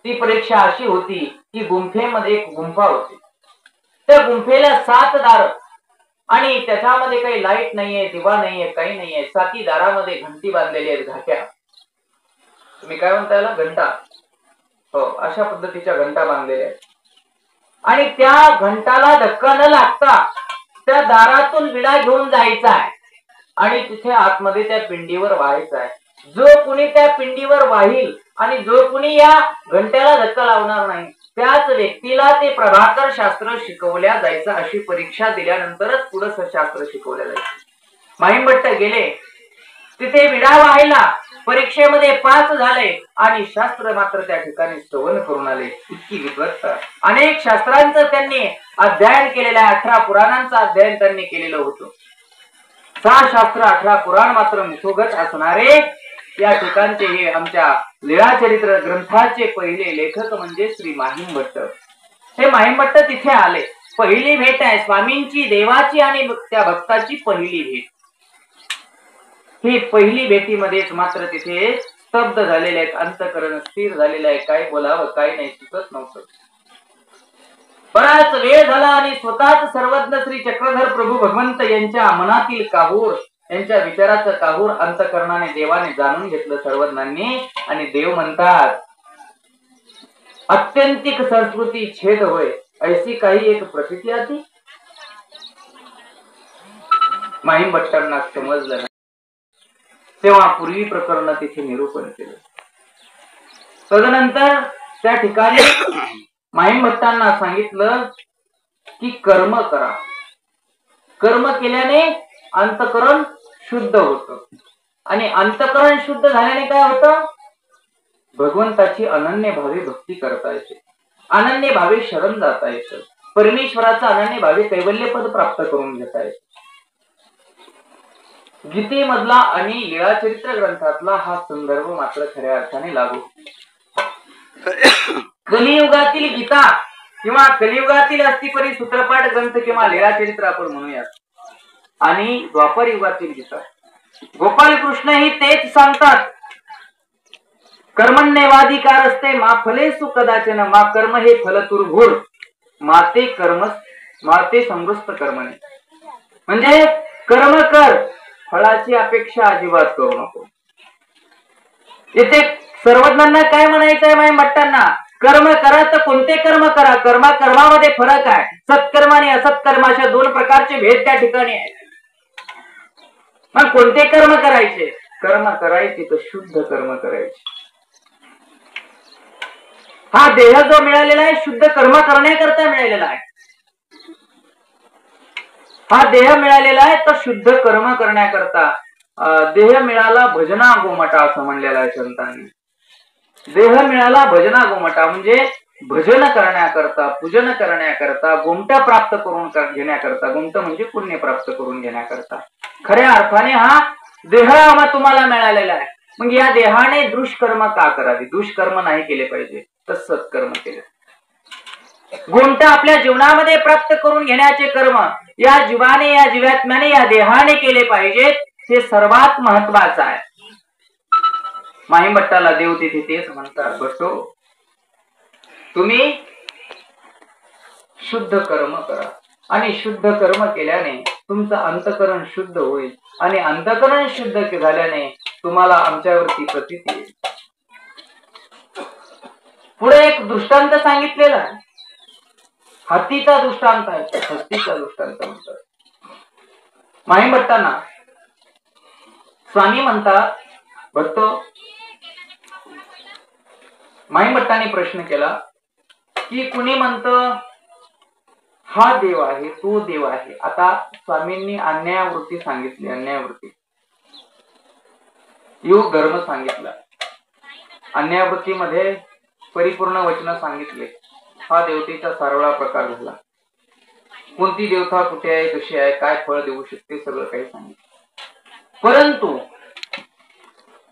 ती परीक्षा अशी होती की गुंफेमध्ये एक गुंफा होती. त्या गुंफेला 7 दार आणि त्याच्यामध्ये काही लाईट नाहीये, दिवा नाहीये, काही नाहीये. 7 दारामध्ये घंटी बांधलेली आहेत, घाट्या. तुम्ही काय म्हणता याला, घंटा. हो, अशा पद्धतीच्या घंटा बांधलेल्या आहेत. आणि त्या घंटाला धक्का न लागता त्या दारातून विडा घेऊन जायचा आहे आणि तिथे आतमध्ये त्या पिंडीवर व्हायचा आहे. जो कुणी त्या पिंडीवर वाहील आणि जो कुणी या घंट्याला धक्का लावणार नाही त्याच व्यक्तीला ते प्रभाकर शास्त्र शिकवल्या जायचं. अशी परीक्षा दिल्यानंतरच पुढे शास्त्र शिकवल्या जायचं. माहीम भट्ट गेले तिथे विडा व्हायला. परीक्षेमध्ये पास झाले आणि शास्त्र मात्र त्या ठिकाणी श्रवण करून आले. इतकी विद्वत्ता. अनेक शास्त्रांचं त्यांनी अध्ययन केलेलं आहे. 18 पुराणांचं अध्ययन त्यांनी केलेलं होतं. 6 शास्त्र 18 पुराण मात्र मुखोगत असणारे या ठिकाणचे हे आमच्या लीळाचरित्र ग्रंथाचे पहिले लेखक म्हणजे श्री माहीम भट्ट. हे माहीम भट्ट तिथे आले. पहिली भेट आहे स्वामींची, देवाची आणि त्या भक्ताची पहिली भेट. ही पहिली भेटीमध्येच मात्र तिथे स्तब्ध झालेले आहेत. अंतःकरण स्थिर झालेलं आहे. काय बोलावं काय नाही सुचत नव्हतं. बराच वेळ झाला आणि स्वतःच सर्वज्ञ श्री चक्रधर प्रभू भगवंत यांच्या मनातील काहूर, यांच्या विचाराचं काहूर अंतःकरणाने देवाने जाणून घेतलं सर्वज्ञांनी. आणि देव म्हणतात अत्यंतिक संस्कृती छेद होय ऐसी काही एक प्रतीती आती. माहीम भट्टांना समजलं नाही. तेव्हा पूर्वी प्रकरण तिथे निरूपण केलं. तदनंतर त्या ठिकाणी माहीम भट्टांना सांगितलं की कर्म करा. कर्म केल्याने अंतःकरण शुद्ध होतं आणि अंतःकरण शुद्ध झाल्याने काय होतं, भगवंताची अनन्य भावे भक्ती करता येते, अनन्य भावे शरण जाता येतं, परमेश्वराचा अनन्य भावे कैवल्य पद प्राप्त करून घेता येतं. गीतेमधला आणि लीळाचरित्र ग्रंथातला हा संदर्भ मात्र खऱ्या अर्थाने लागू. कलियुगातील गीता किंवा कलियुगातील अस्तिपरी सूत्रपाठ ग्रंथ किंवा लीळाचरित्र आपण म्हणूयात आणि द्वापर युगातील गीता. गोपाल कृष्ण ही तेच सांगतात, कर्मण्यवाधिकार असते मा फलेसु कदाचन मा कर्म हे फलतुर्भूर माते कर्म माते समृस्त कर्मणे. म्हणजे कर्म कर, फळाची अपेक्षा अजिबात करू नको. इथे सर्वज्ञांना काय म्हणायचं आहे माहीम भट्टांना, कर्म करा तर कोणते कर्म करा. कर्मामध्ये फरक आहे. सत्कर्म आणि असत्कर्म अशा 2 प्रकारचे भेद त्या ठिकाणी आहेत. मग कोणते कर्म करायचे. कर्म करायची तर शुद्ध कर्म करायची. हा देह जो मिळालेला आहे शुद्ध कर्म करण्याकरता मिळालेला आहे. हा देह मिळालेला आहे तर शुद्ध कर्म करण्याकरता. देह मिळाला भजना गोमटा असं म्हणलेलं आहे संतांनी. देह मिळाला भजना गोमटा म्हणजे भजन करण्याकरता, पूजन करण्याकरता, गोमट प्राप्त करून घेण्याकरता. गोमट म्हणजे पुण्य प्राप्त करून घेण्याकरता. खऱ्या अर्थाने हा देह तुम्हाला मिळालेला आहे. मग या देहाने दुष्कर्म का करावे? दुष्कर्म नाही केले पाहिजे तर सत्कर्म केले. गोमट आपल्या जीवनामध्ये प्राप्त करून घेण्याचे कर्म या जीवाने, या जीवात्म्याने, या देहाने केले पाहिजेत. हे सर्वात महत्वाचं आहे. माहीमट्टाला देव तिथे तेच म्हणतात, भट्टो तुम्ही शुद्ध कर्म करा आणि शुद्ध कर्म केल्याने तुमचं अंतकरण शुद्ध होईल आणि अंतकरण शुद्ध झाल्याने तुम्हाला आमच्यावरती प्रतीती येईल. पुढे एक दृष्टांत सांगितलेला आहे. हत्तीचा दृष्टांत आहे. हत्तीचा दृष्टांत म्हणतात. माहीमट्टांना स्वामी म्हणतात, भट्टो माहीमट्टाने प्रश्न केला की कुणी म्हणतं हा देव आहे, तो देव आहे. आता स्वामींनी अन्यायवृत्ती सांगितली. अन्यायवृत्ती योग धर्म सांगितला. अन्यायवृत्तीमध्ये परिपूर्ण वचन सांगितले. हा देवतेचा सारवळा प्रकार झाला. कोणती देवता कुठे आहे, कशी आहे, काय फळ देऊ शकते, सगळं काही सांगितलं. परंतु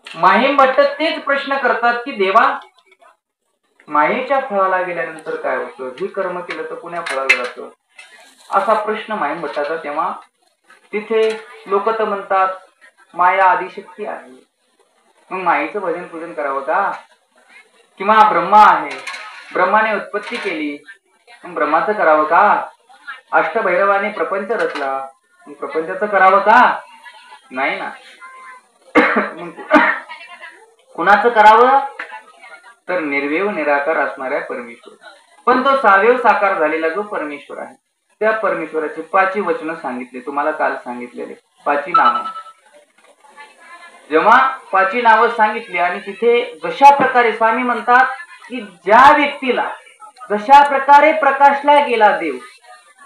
माहीमभट्ट तेच प्रश्न करतात की देवा मायेच्या फळाला गेल्यानंतर काय होतं? हे कर्म केलं तर पुण्या फळाला जातं, असा प्रश्न माहीमभट्टाचा. तेव्हा तिथे लोक तर म्हणतात माया आदिशक्ती आहे, मग मायेचं भजन पूजन करावं का? किंवा ब्रह्मा आहे, ब्रह्माने उत्पत्ती केली, मग ब्रह्माचं करावं का? अष्टभैरवाने प्रपंच रचला, मग प्रपंचाचं करावं का? नाही ना. कुणाचं करावं? तर निर्वेव निराकार असणाऱ्या परमेश्वर. पण तो सावेव साकार झालेला जो परमेश्वर आहे त्या परमेश्वराची 5 वचनं सांगितले. तुम्हाला काल सांगितलेले 5 नामं. जेव्हा 5 नावं सांगितली आणि तिथे जशा प्रकारे स्वामी म्हणतात की ज्या व्यक्तीला जशा प्रकारे प्रकाशला गेला देव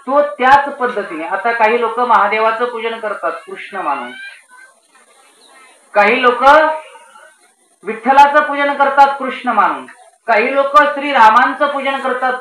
तो त्याच पद्धतीने. आता काही लोक महादेवाचं पूजन करतात कृष्ण मानून, काही लोक विठ्ठलाचं पूजन करतात कृष्ण मानून, काही लोक श्रीरामांचं पूजन करतात